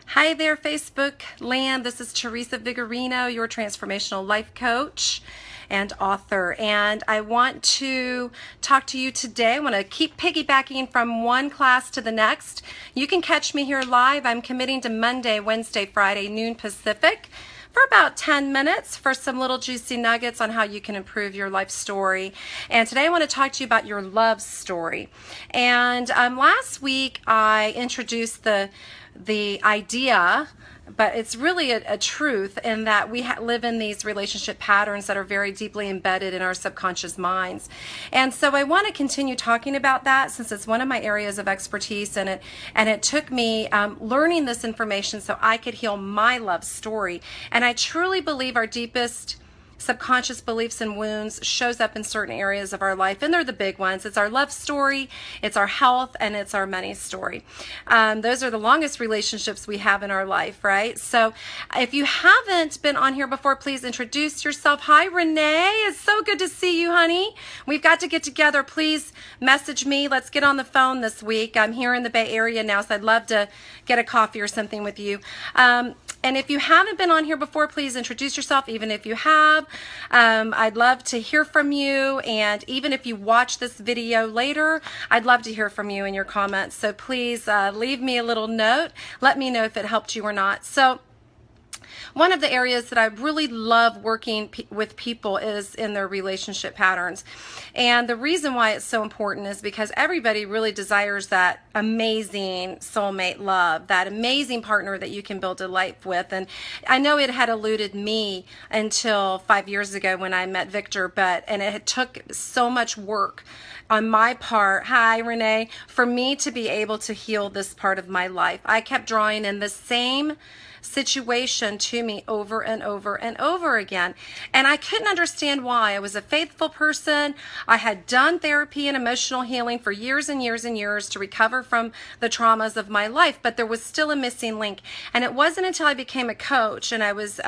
Hi there, Facebook land. This is Theresa Vigarino, your transformational life coach and author. And I want to talk to you today. I want to keep piggybacking from one class to the next. You can catch me here live. I'm committing to Monday, Wednesday, Friday, noon Pacific, for about 10 minutes for some little juicy nuggets on how you can improve your life story. And today I want to talk to you about your love story. And last week I introduced the idea, but it's really a truth in that we live in these relationship patterns that are very deeply embedded in our subconscious minds. And so I want to continue talking about that since it's one of my areas of expertise, and it took me learning this information so I could heal my love story. And I truly believe our deepest subconscious beliefs and wounds shows up in certain areas of our life, and they're the big ones. It's our love story, it's our health, and it's our money story. Those are the longest relationships we have in our life, right? So if you haven't been on here before, please introduce yourself. Hi, Renee. It's so good to see you, honey. We've got to get together. Please message me. Let's get on the phone this week. I'm here in the Bay Area now, so I'd love to get a coffee or something with you. And if you haven't been on here before, please introduce yourself. Even if you have, I'd love to hear from you. And even if you watch this video later, I'd love to hear from you in your comments. So please leave me a little note. Let me know if it helped you or not. So one of the areas that I really love working with people is in their relationship patterns. And the reason why it's so important is because everybody really desires that amazing soulmate love, that amazing partner that you can build a life with. And I know it had eluded me until 5 years ago when I met Victor, and it took so much work on my part, hi Renee, for me to be able to heal this part of my life. I kept drawing in the same situation to me over and over and over again. And I couldn't understand why. I was a faithful person. I had done therapy and emotional healing for years and years and years to recover from the traumas of my life, but there was still a missing link. And it wasn't until I became a coach and I was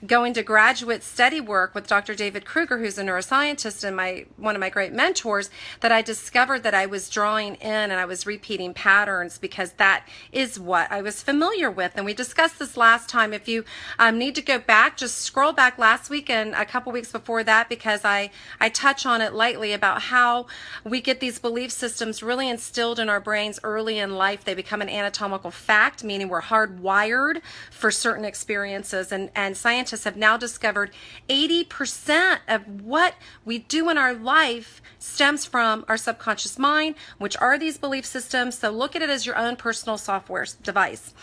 going to graduate study work with Dr. David Kruger, who's a neuroscientist and one of my great mentors, that I discovered that I was drawing in and I was repeating patterns because that is what I was familiar with. And we discussed this last time. If you need to go back, just scroll back last week and a couple weeks before that, because I touch on it lightly about how we get these belief systems really instilled in our brains early in life. They become an anatomical fact, meaning we're hardwired for certain experiences. And scientists have now discovered 80% of what we do in our life stems from our subconscious mind, which are these belief systems. So look at it as your own personal software device.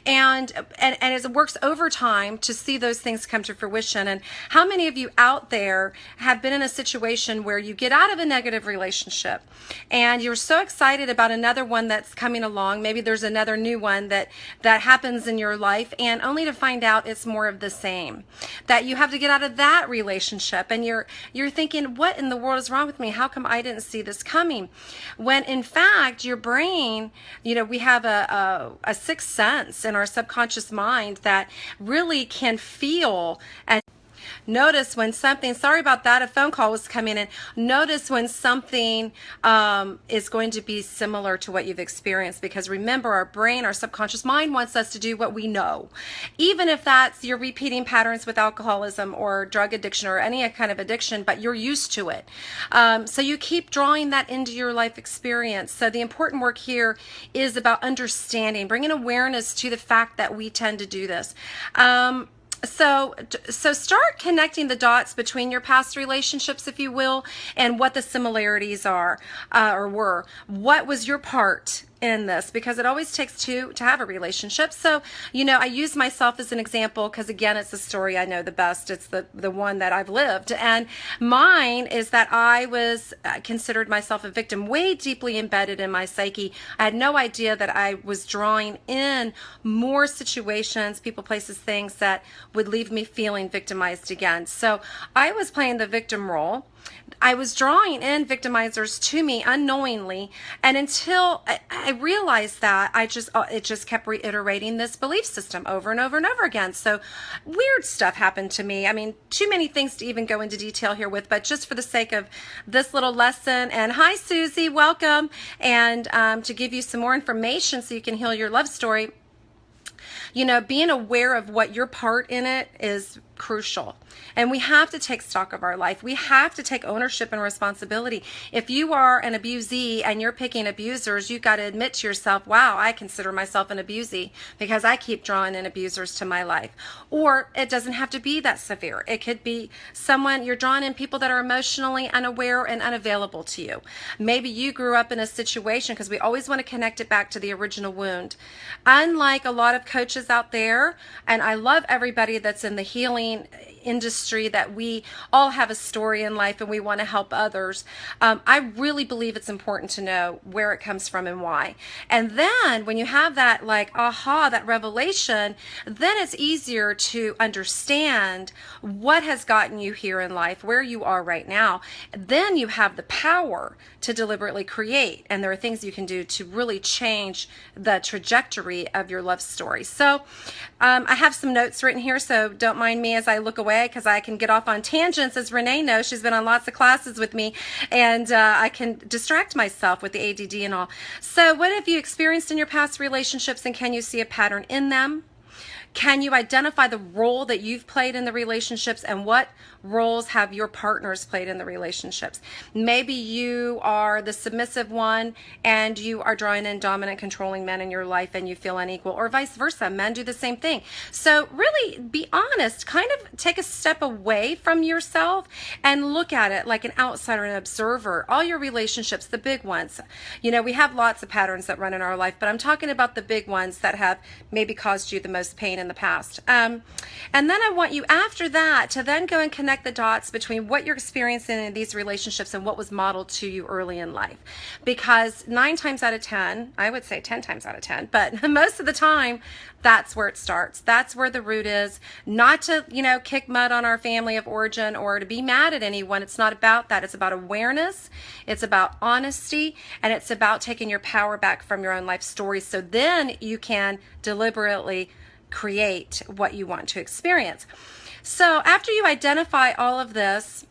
And as it works overtime to see those things come to fruition. And how many of you out there have been in a situation where you get out of a negative relationship and you're so excited about another one that's coming along? Maybe there's another new one that happens in your life, and only to find out it's more of the same. That you have to get out of that relationship, and you're thinking, what in the world is wrong with me? How come I didn't see this coming? When in fact, your brain, we have a sixth sense in our subconscious mind that really can feel and notice when something, sorry about that, a phone call was coming in. Notice when something is going to be similar to what you've experienced, because remember, our brain, our subconscious mind wants us to do what we know. Even if that's you're repeating patterns with alcoholism or drug addiction or any kind of addiction, but you're used to it. So you keep drawing that into your life experience. So the important work here is about understanding, bringing awareness to the fact that we tend to do this. So start connecting the dots between your past relationships, if you will, and what the similarities are or were. What was your part in this? Because it always takes two to have a relationship. So, I use myself as an example because, again, it's the story I know the best. It's the one that I've lived. And mine is that I was considered myself a victim, way deeply embedded in my psyche. I had no idea that I was drawing in more situations, people, places, things that would leave me feeling victimized again. So I was playing the victim role. I was drawing in victimizers to me unknowingly, and until I realized that, it just kept reiterating this belief system over and over and over again. So weird stuff happened to me. I mean, too many things to even go into detail here with, but just for the sake of this little lesson, and hi Susie, welcome, and to give you some more information so you can heal your love story. Being aware of what your part in it is crucial. And we have to take stock of our life. We have to take ownership and responsibility. If you are an abusee and you're picking abusers, you got to admit to yourself, wow, I consider myself an abusee because I keep drawing in abusers to my life. Or it doesn't have to be that severe. It could be someone, you're drawing in people that are emotionally unaware and unavailable to you. Maybe you grew up in a situation, because we always want to connect it back to the original wound. Unlike a lot of coaches out there, and I love everybody that's in the healing industry, that we all have a story in life and we want to help others. I really believe it's important to know where it comes from and why. And then when you have that that revelation, then it's easier to understand what has gotten you here in life, where you are right now. Then you have the power to deliberately create, and there are things you can do to really change the trajectory of your love story. So I have some notes written here, so don't mind me as I look away, because I can get off on tangents, as Renee knows. She's been on lots of classes with me, and I can distract myself with the ADD and all. So what have you experienced in your past relationships, and can you see a pattern in them? Can you identify the role that you've played in the relationships, and what roles have your partners played in the relationships? Maybe you are the submissive one and you are drawing in dominant, controlling men in your life and you feel unequal, or vice versa. Men do the same thing. So really be honest, kind of take a step away from yourself and look at it like an outsider, an observer. All your relationships, the big ones, we have lots of patterns that run in our life, but I'm talking about the big ones that have maybe caused you the most pain in the past. And then I want you, after that, to then go and connect the dots between what you're experiencing in these relationships and what was modeled to you early in life. Because 9 times out of 10, I would say 10 times out of 10, but most of the time, that's where it starts. That's where the root is. Not to, kick mud on our family of origin or to be mad at anyone. It's not about that. It's about awareness. It's about honesty. And it's about taking your power back from your own life story. So then you can deliberately create what you want to experience. So after you identify all of this,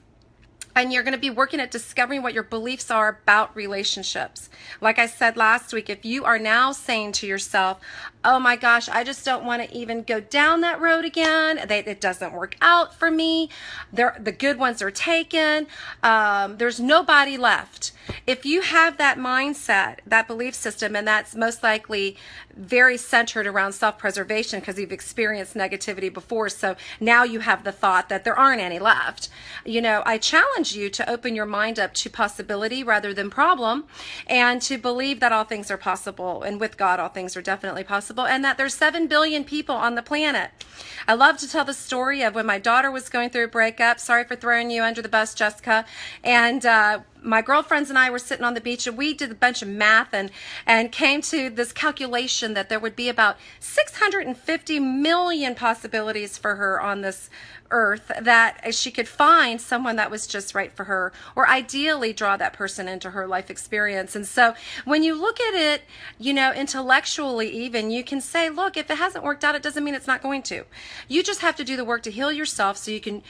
and you're going to be working at discovering what your beliefs are about relationships. Like I said last week, if you are now saying to yourself, oh my gosh, I just don't want to even go down that road again. It doesn't work out for me. The good ones are taken. There's nobody left. If you have that mindset, that belief system, and that's most likely very centered around self-preservation because you've experienced negativity before, so now you have the thought that there aren't any left. I challenge you to open your mind up to possibility rather than problem, and to believe that all things are possible, and with God all things are definitely possible, and that there's 7 billion people on the planet. I love to tell the story of when my daughter was going through a breakup. Sorry for throwing you under the bus, Jessica. And my girlfriends and I were sitting on the beach, and we did a bunch of math and came to this calculation that there would be about 650 million possibilities for her on this earth, that she could find someone that was just right for her, or ideally draw that person into her life experience. And so when you look at it, intellectually even, you can say, look, if it hasn't worked out, it doesn't mean it's not going to. You just have to do the work to heal yourself so you can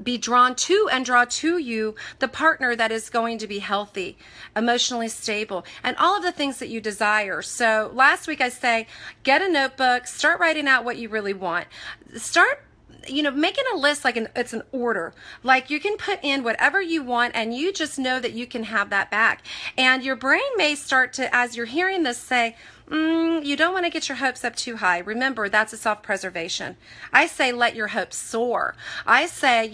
be drawn to and draw to you the partner that is going to be healthy, emotionally stable, and all of the things that you desire. So last week I say, get a notebook, start writing out what you really want. Start making a list like it's an order. Like you can put in whatever you want, and you just know that you can have that back. And your brain may start to, as you're hearing this, say, you don't want to get your hopes up too high. Remember, that's a self-preservation. I say, let your hopes soar. I say,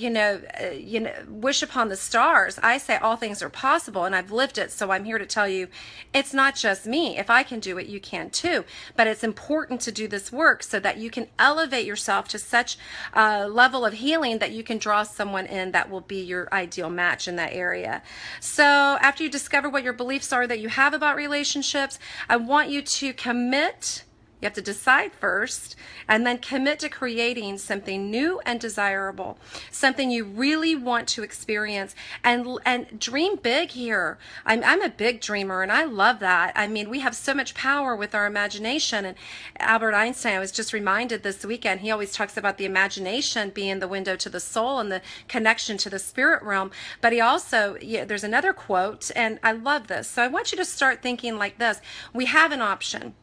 wish upon the stars. I say all things are possible, and I've lived it, so I'm here to tell you it's not just me. If I can do it, you can too. But it's important to do this work so that you can elevate yourself to such a level of healing that you can draw someone in that will be your ideal match in that area. So after you discover what your beliefs are that you have about relationships, I want you to commit. You have to decide first, and then commit to creating something new and desirable, something you really want to experience, and dream big here. I'm a big dreamer, and I love that. I mean, we have so much power with our imagination. And Albert Einstein, I was just reminded this weekend, he always talks about the imagination being the window to the soul and the connection to the spirit realm. But he also, there's another quote, and I love this. So I want you to start thinking like this. We have an option.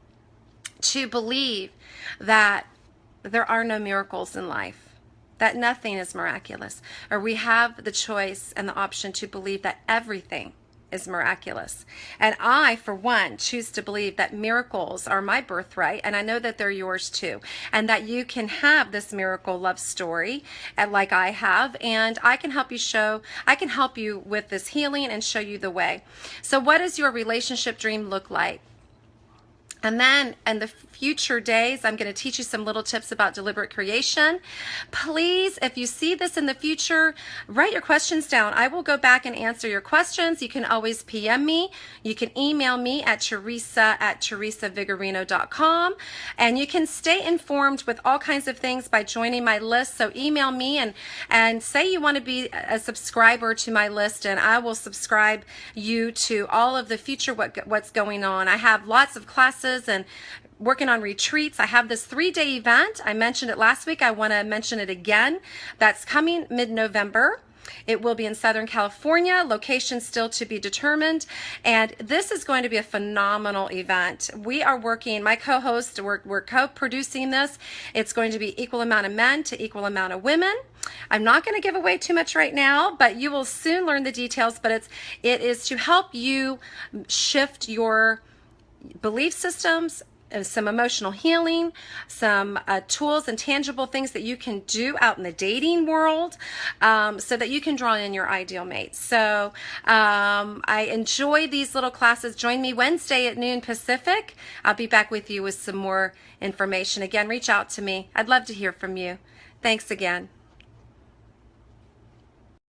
to believe that there are no miracles in life, that nothing is miraculous, or we have the choice and the option to believe that everything is miraculous. And I, for one, choose to believe that miracles are my birthright, and I know that they're yours too, and that you can have this miracle love story like I have, and I can help you with this healing and show you the way. So what does your relationship dream look like? And then in the future days, I'm going to teach you some little tips about deliberate creation. Please, if you see this in the future, write your questions down. I will go back and answer your questions. You can always PM me. You can email me at Theresa@theresavigarino.com. And you can stay informed with all kinds of things by joining my list. So email me and say you want to be a subscriber to my list, and I will subscribe you to all of the future what's going on. I have lots of classes and working on retreats. I have this 3-day event. I mentioned it last week. I want to mention it again. That's coming mid-November. It will be in Southern California, location still to be determined. And this is going to be a phenomenal event. We are working, my co-host, we're co-producing this. It's going to be equal amount of men to equal amount of women. I'm not going to give away too much right now, but you will soon learn the details. But it is to help you shift your belief systems, some emotional healing, some tools and tangible things that you can do out in the dating world, so that you can draw in your ideal mate. So I enjoy these little classes. Join me Wednesday at noon Pacific. I'll be back with you with some more information. Again, reach out to me. I'd love to hear from you. Thanks again.